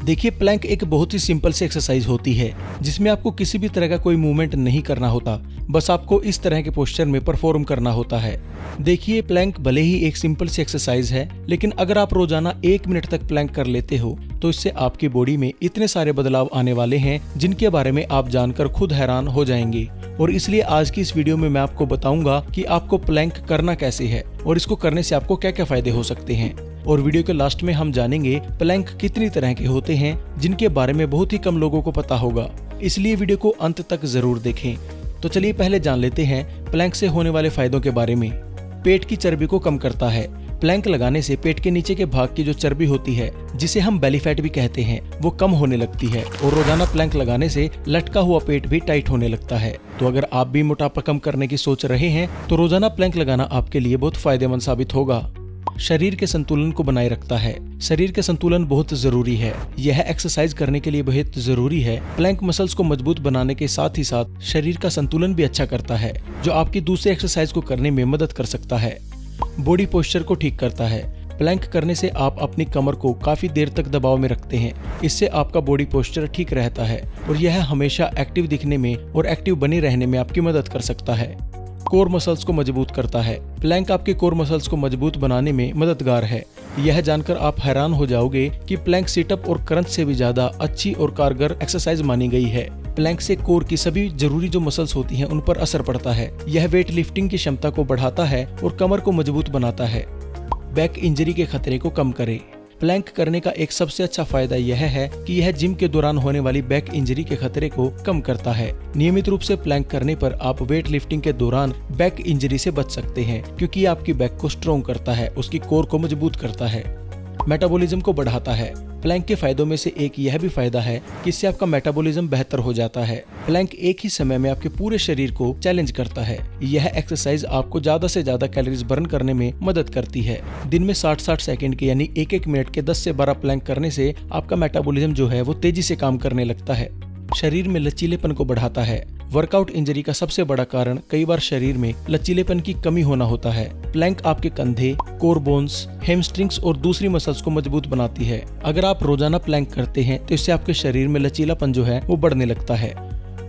देखिए, प्लैंक एक बहुत ही सिंपल सी एक्सरसाइज होती है जिसमें आपको किसी भी तरह का कोई मूवमेंट नहीं करना होता, बस आपको इस तरह के पोस्चर में परफॉर्म करना होता है। देखिए, प्लैंक भले ही एक सिंपल सी एक्सरसाइज है, लेकिन अगर आप रोजाना 1 मिनट तक प्लैंक कर लेते हो तो इससे आपकी बॉडी में इतने सारे बदलाव आने वाले हैं जिनके बारे में आप जानकर खुद हैरान हो जाएंगे। और इसलिए आज की इस वीडियो में मैं आपको बताऊंगा कि आपको प्लैंक करना कैसे है और इसको करने से आपको क्या क्या फायदे हो सकते हैं। और वीडियो के लास्ट में हम जानेंगे प्लैंक कितनी तरह के होते हैं जिनके बारे में बहुत ही कम लोगों को पता होगा, इसलिए वीडियो को अंत तक जरूर देखें। तो चलिए पहले जान लेते हैं प्लैंक से होने वाले फायदों के बारे में। पेट की चर्बी को कम करता है। प्लैंक लगाने से पेट के नीचे के भाग की जो चर्बी होती है, जिसे हम बेली फैट भी कहते हैं, वो कम होने लगती है और रोजाना प्लैंक लगाने से लटका हुआ पेट भी टाइट होने लगता है। तो अगर आप भी मोटापा कम करने की सोच रहे हैं तो रोजाना प्लैंक लगाना आपके लिए बहुत फायदेमंद साबित होगा। शरीर के संतुलन को बनाए रखता है। शरीर के संतुलन बहुत जरूरी है, यह एक्सरसाइज करने के लिए बहुत जरूरी है। प्लैंक मसल्स को मजबूत बनाने के साथ ही साथ शरीर का संतुलन भी अच्छा करता है, जो आपकी दूसरे एक्सरसाइज को करने में मदद कर सकता है। बॉडी पोस्चर को ठीक करता है। प्लैंक करने से आप अपनी कमर को काफी देर तक दबाव में रखते हैं, इससे आपका बॉडी पोस्चर ठीक रहता है और यह हमेशा एक्टिव दिखने में और एक्टिव बने रहने में आपकी मदद कर सकता है। कोर मसल्स को मजबूत करता है। प्लैंक आपके कोर मसल्स को मजबूत बनाने में मददगार है। यह जानकर आप हैरान हो जाओगे कि प्लैंक सिटअप और क्रंच से भी ज्यादा अच्छी और कारगर एक्सरसाइज मानी गई है। प्लैंक से कोर की सभी जरूरी जो मसल्स होती हैं उन पर असर पड़ता है। यह वेट लिफ्टिंग की क्षमता को बढ़ाता है और कमर को मजबूत बनाता है। बैक इंजरी के खतरे को कम करे। प्लैंक करने का एक सबसे अच्छा फायदा यह है कि यह जिम के दौरान होने वाली बैक इंजरी के खतरे को कम करता है। नियमित रूप से प्लैंक करने पर आप वेट लिफ्टिंग के दौरान बैक इंजरी से बच सकते हैं, क्योंकि ये आपकी बैक को स्ट्रॉन्ग करता है, उसकी कोर को मजबूत करता है। मेटाबॉलिज्म को बढ़ाता है। प्लैंक के फायदों में से एक यह भी फायदा है कि इससे आपका मेटाबॉलिज्म बेहतर हो जाता है। प्लैंक एक ही समय में आपके पूरे शरीर को चैलेंज करता है। यह एक्सरसाइज आपको ज्यादा से ज्यादा कैलोरीज बर्न करने में मदद करती है। दिन में 60-60 सेकंड के यानी 1-1 मिनट के 10 से 12 प्लैंक करने से आपका मेटाबॉलिज्म जो है वो तेजी से काम करने लगता है। शरीर में लचीलेपन को बढ़ाता है। वर्कआउट इंजरी का सबसे बड़ा कारण कई बार शरीर में लचीलेपन की कमी होना होता है। प्लैंक आपके कंधे, कोर बोन्स, हैमस्ट्रिंग्स और दूसरी मसल्स को मजबूत बनाती है। अगर आप रोजाना प्लैंक करते हैं तो इससे आपके शरीर में लचीलापन जो है वो बढ़ने लगता है।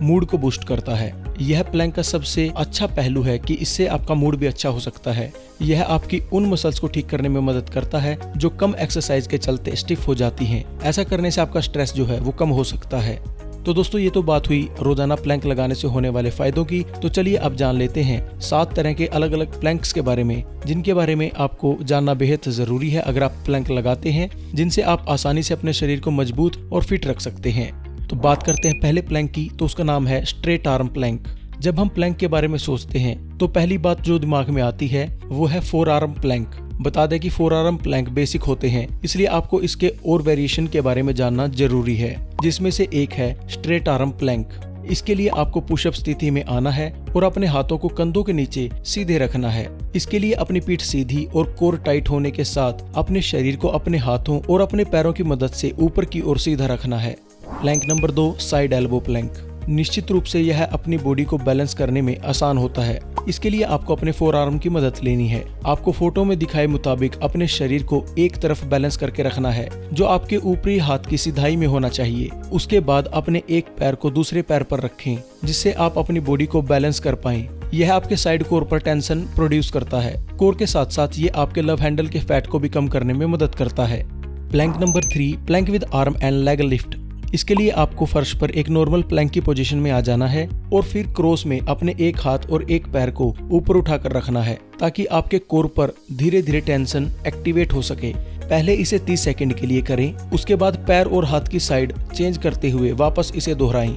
मूड को बूस्ट करता है। यह प्लैंक का सबसे अच्छा पहलू है कि इससे आपका मूड भी अच्छा हो सकता है। यह आपकी उन मसल्स को ठीक करने में मदद करता है जो कम एक्सरसाइज के चलते स्टिफ हो जाती हैं। ऐसा करने से आपका स्ट्रेस जो है वो कम हो सकता है। तो दोस्तों, ये तो बात हुई रोजाना प्लैंक लगाने से होने वाले फायदों की। तो चलिए अब जान लेते हैं 7 तरह के अलग अलग प्लैंक्स के बारे में, जिनके बारे में आपको जानना बेहद जरूरी है अगर आप प्लैंक लगाते हैं, जिनसे आप आसानी से अपने शरीर को मजबूत और फिट रख सकते हैं। तो बात करते हैं पहले प्लैंक की, तो उसका नाम है स्ट्रेट आर्म प्लैंक। जब हम प्लैंक के बारे में सोचते हैं तो पहली बात जो दिमाग में आती है वो है 4 आर्म प्लैंक। बता दें कि 4 आर्म प्लैंक बेसिक होते हैं, इसलिए आपको इसके और वेरिएशन के बारे में जानना जरूरी है, जिसमें से एक है स्ट्रेट आर्म प्लैंक। इसके लिए आपको पुशअप स्थिति में आना है और अपने हाथों को कंधों के नीचे सीधे रखना है। इसके लिए अपनी पीठ सीधी और कोर टाइट होने के साथ अपने शरीर को अपने हाथों और अपने पैरों की मदद से ऊपर की ओर सीधा रखना है। Plank number 2, side elbow plank. निश्चित रूप से यह अपनी बॉडी को बैलेंस करने में आसान होता है। इसके लिए आपको अपने 4 आर्म की मदद लेनी है। आपको फोटो में दिखाए मुताबिक अपने शरीर को एक तरफ बैलेंस करके रखना है, जो आपके ऊपरी हाथ की सिधाई में होना चाहिए। उसके बाद अपने एक पैर को दूसरे पैर पर रखें, जिससे आप अपनी बॉडी को बैलेंस कर पाएं। यह आपके साइड कोर पर टेंशन प्रोड्यूस करता है। कोर के साथ साथ ये आपके लव हैंडल के फैट को भी कम करने में मदद करता है। Plank number 3, plank with arm and leg lift. इसके लिए आपको फर्श पर एक नॉर्मल प्लैंक की पोजीशन में आ जाना है और फिर क्रॉस में अपने एक हाथ और एक पैर को ऊपर उठाकर रखना है, ताकि आपके कोर पर धीरे धीरे टेंशन एक्टिवेट हो सके। पहले इसे 30 सेकंड के लिए करें, उसके बाद पैर और हाथ की साइड चेंज करते हुए वापस इसे दोहराएं।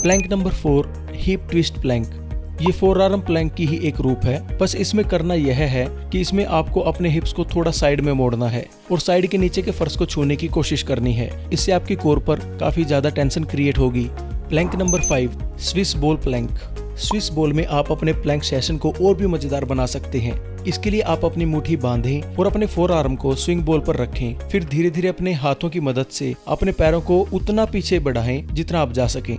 Plank number 4, hip twist plank. ये 4 आर्म प्लैंक की ही एक रूप है, बस इसमें करना यह है कि इसमें आपको अपने हिप्स को थोड़ा साइड में मोड़ना है और साइड के नीचे के फर्श को छूने की कोशिश करनी है। इससे आपकी कोर पर काफी ज्यादा टेंशन क्रिएट होगी। Plank number 5, Swiss ball plank. Swiss ball में आप अपने प्लैंक सेशन को और भी मजेदार बना सकते हैं। इसके लिए आप अपनी मुट्ठी बांधें और अपने 4 आर्म को स्विंग बॉल पर रखें। फिर धीरे धीरे अपने हाथों की मदद से अपने पैरों को उतना पीछे बढ़ाएं जितना आप जा सकें।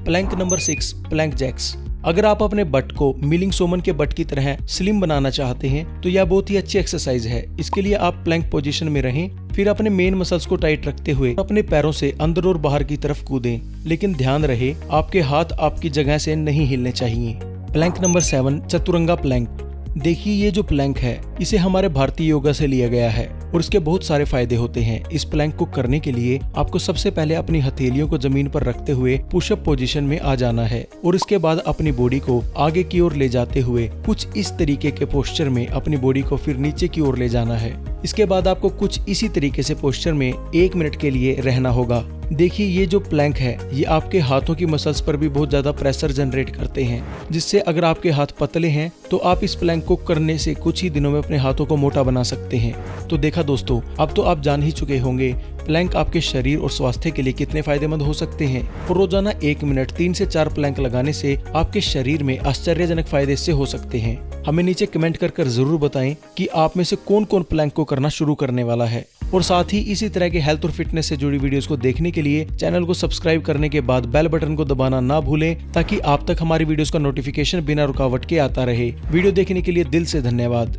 Plank number 6, plank jacks. अगर आप अपने बट को मिलिंग सोमन के बट की तरह स्लिम बनाना चाहते हैं तो यह बहुत ही अच्छी एक्सरसाइज है। इसके लिए आप प्लैंक पोजीशन में रहें, फिर अपने मेन मसल्स को टाइट रखते हुए अपने पैरों से अंदर और बाहर की तरफ कूदें, लेकिन ध्यान रहे आपके हाथ आपकी जगह से नहीं हिलने चाहिए। Plank number 7, chaturanga plank. देखिए ये जो प्लैंक है इसे हमारे भारतीय योगा से लिया गया है और इसके बहुत सारे फायदे होते हैं। इस प्लैंक को करने के लिए आपको सबसे पहले अपनी हथेलियों को जमीन पर रखते हुए पुशअप पोजीशन में आ जाना है और इसके बाद अपनी बॉडी को आगे की ओर ले जाते हुए कुछ इस तरीके के पोस्चर में अपनी बॉडी को फिर नीचे की ओर ले जाना है। इसके बाद आपको कुछ इसी तरीके से पोस्चर में 1 मिनट के लिए रहना होगा। देखिए ये जो प्लैंक है ये आपके हाथों की मसल्स पर भी बहुत ज्यादा प्रेशर जनरेट करते हैं, जिससे अगर आपके हाथ पतले हैं तो आप इस प्लैंक को करने से कुछ ही दिनों में अपने हाथों को मोटा बना सकते हैं। तो देखा दोस्तों, अब तो आप जान ही चुके होंगे प्लैंक आपके शरीर और स्वास्थ्य के लिए कितने फायदेमंद हो सकते हैं और रोजाना 1 मिनट 3 से 4 प्लैंक लगाने से आपके शरीर में आश्चर्यजनक फायदे से हो सकते हैं। हमें नीचे कमेंट कर जरूर बताएं कि आप में से कौन कौन प्लैंक को करना शुरू करने वाला है। और साथ ही इसी तरह के हेल्थ और फिटनेस से जुड़ी वीडियोस को देखने के लिए चैनल को सब्सक्राइब करने के बाद बेल बटन को दबाना ना भूलें, ताकि आप तक हमारी वीडियोस का नोटिफिकेशन बिना रुकावट के आता रहे। वीडियो देखने के लिए दिल से धन्यवाद।